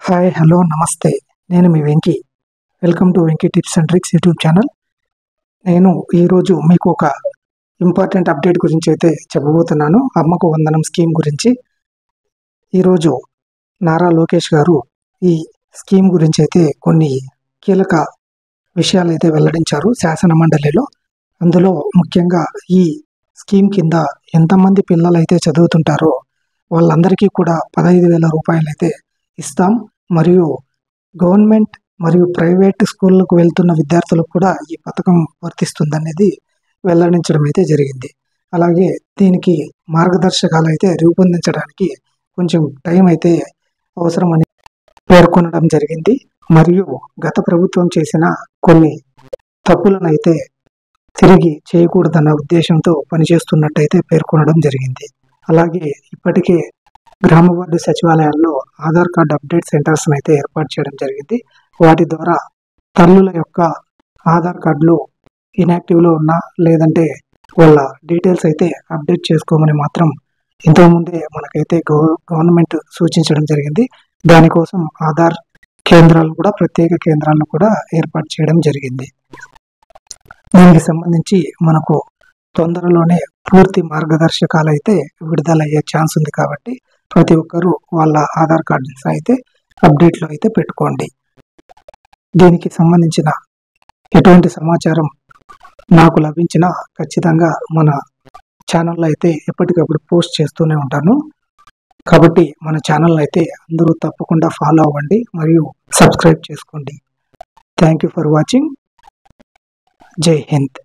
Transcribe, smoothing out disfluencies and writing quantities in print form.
Hi hello నమస్తే. నేను మీ Venky. Welcome to Venky tips and tricks YouTube channel. నేను ఈరోజు మీకు ఒక ఇంపార్టెంట్ అప్డేట్ గురించి అయితే చెప్పబోతున్నాను. అమ్మకు వందనం స్కీమ్ గురించి. ఈరోజు నారా లోకేష్ గారు ఈ స్కీమ్ గురించి అయితే కొన్ని కీలక విషయాలు అయితే వెల్లడించారు శాసన మండలిలో. అందులో ముఖ్యంగా ఈ స్కీమ్ కింద ఎంతమంది పిల్లలు అయితే చదువుతుంటారో వాళ్ళందరికీ కూడా 15,000 రూపాయలు అయితే ఇస్తాం. మరియు గవర్నమెంట్ మరియు ప్రైవేట్ స్కూళ్ళకు వెళ్తున్న విద్యార్థులకు కూడా ఈ పథకం వర్తిస్తుందనేది వెల్లడించడం అయితే జరిగింది. అలాగే దీనికి మార్గదర్శకాలు అయితే రూపొందించడానికి కొంచెం టైం అయితే అవసరమని పేర్కొనడం జరిగింది. మరియు గత ప్రభుత్వం చేసిన కొన్ని తప్పులను అయితే తిరిగి చేయకూడదన్న ఉద్దేశంతో పనిచేస్తున్నట్టయితే పేర్కొనడం జరిగింది. అలాగే ఇప్పటికే గ్రామ వార్డు సచివాలయాల్లో ఆధార్ కార్డు అప్డేట్ సెంటర్స్ని అయితే ఏర్పాటు చేయడం జరిగింది. వాటి ద్వారా తల్లుల యొక్క ఆధార్ కార్డులు ఇన్యాక్టివ్లో ఉన్నా లేదంటే వాళ్ళ డీటెయిల్స్ అయితే అప్డేట్ చేసుకోమని మాత్రం ఇంతకుముందే మనకైతే గవర్నమెంట్ సూచించడం జరిగింది. దానికోసం ఆధార్ కేంద్రాలు కూడా ప్రత్యేక కేంద్రాలను కూడా ఏర్పాటు చేయడం జరిగింది. దీనికి సంబంధించి మనకు తొందరలోనే పూర్తి మార్గదర్శకాలు అయితే విడుదలయ్యే ఛాన్స్ ఉంది. కాబట్టి ప్రతి ఒక్కరూ వాళ్ళ ఆధార్ కార్డ్స్ అయితే అప్డేట్లో అయితే పెట్టుకోండి. దీనికి సంబంధించిన ఎటువంటి సమాచారం నాకు లభించినా ఖచ్చితంగా మన ఛానల్లో అయితే ఎప్పటికప్పుడు పోస్ట్ చేస్తూనే ఉంటాను. కాబట్టి మన ఛానల్ అయితే అందరూ తప్పకుండా ఫాలో అవ్వండి మరియు సబ్స్క్రైబ్ చేసుకోండి. Thank you for watching. జై హింద్.